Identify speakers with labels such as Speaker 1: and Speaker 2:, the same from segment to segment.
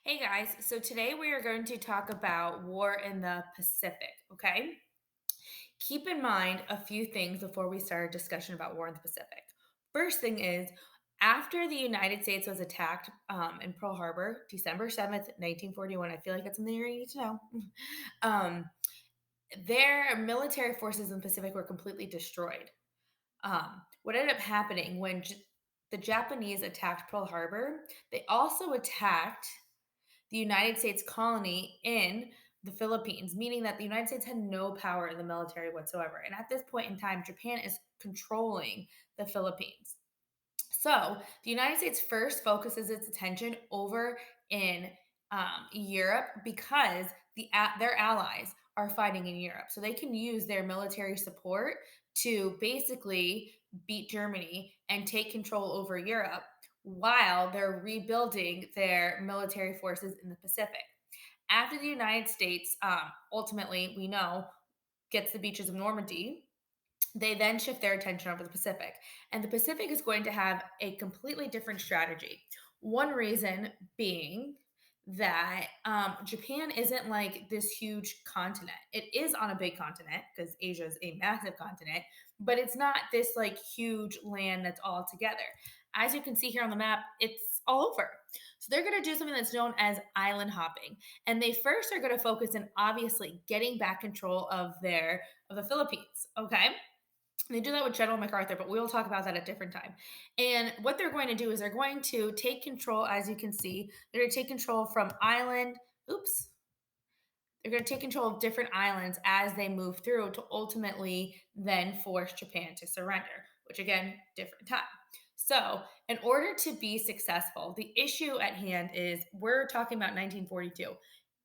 Speaker 1: Hey guys, so today we are going to talk about war in the Pacific, okay? Keep in mind a few things before we start a discussion about war in the Pacific. First thing is, after the United States was attacked in Pearl Harbor, December 7th, 1941, I feel like that's something you need to know. um, their military forces in the Pacific were completely destroyed. What ended up happening when the Japanese attacked Pearl Harbor, they also attacked the United States colony in the Philippines, meaning that the United States had no power in the military whatsoever. And at this point in time, Japan is controlling the Philippines. So the United States first focuses its attention over in Europe because their allies are fighting in Europe. So they can use their military support to basically beat Germany and take control over Europe while they're rebuilding their military forces in the Pacific. After the United States, ultimately, we know, gets the beaches of Normandy, they then shift their attention over the Pacific. And the Pacific is going to have a completely different strategy. One reason being that Japan isn't like this huge continent. It is on a big continent because Asia is a massive continent, but it's not this like huge land that's all together. As you can see here on the map, it's all over. So they're going to do something that's known as island hopping. And they first are going to focus on obviously getting back control of the Philippines, okay? They do that with General MacArthur, but we'll talk about that at a different time. And what they're going to do is they're going to take control, as you can see, they're going to take control from island. Oops. They're going to take control of different islands as they move through to ultimately then force Japan to surrender, which again, different time. So, in order to be successful, the issue at hand is we're talking about 1942.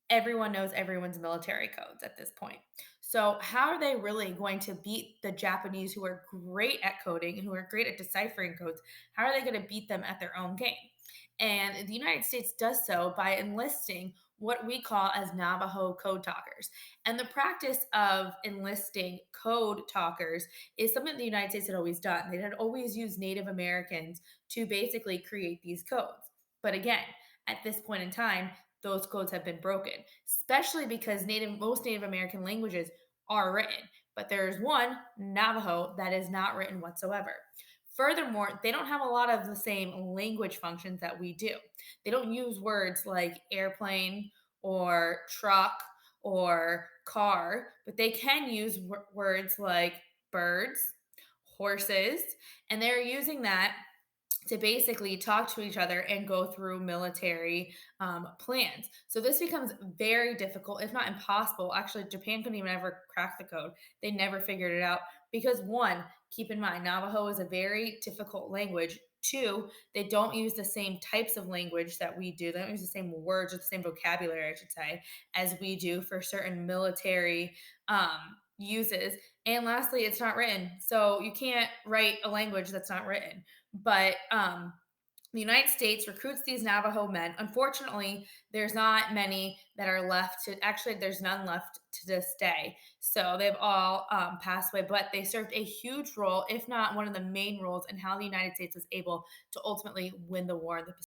Speaker 1: Everyone knows everyone's military codes at this point. So, how are they really going to beat the Japanese who are great at coding and who are great at deciphering codes? How are they going to beat them at their own game? And the United States does so by enlisting what we call as Navajo code talkers. And the practice of enlisting code talkers is something the United States had always done. They had always used Native Americans to basically create these codes. But again, at this point in time, those codes have been broken, especially because most Native American languages are written, but there's one, Navajo, that is not written whatsoever. Furthermore, they don't have a lot of the same language functions that we do. They don't use words like airplane or truck or car, but they can use words like birds, horses, and they're using that to basically talk to each other and go through military plans. So this becomes very difficult, if not impossible. Actually, Japan couldn't even ever crack the code. They never figured it out because one, keep in mind, Navajo is a very difficult language. Two, they don't use the same types of language that we do. They don't use the same words or the same vocabulary, I should say, as we do for certain military uses. And lastly, it's not written. So you can't write a language that's not written. But the United States recruits these Navajo men. Unfortunately, there's not many that are left to actually, there's none left to this day. So they've all passed away, but they served a huge role, if not one of the main roles, in how the United States was able to ultimately win the war in the Pacific.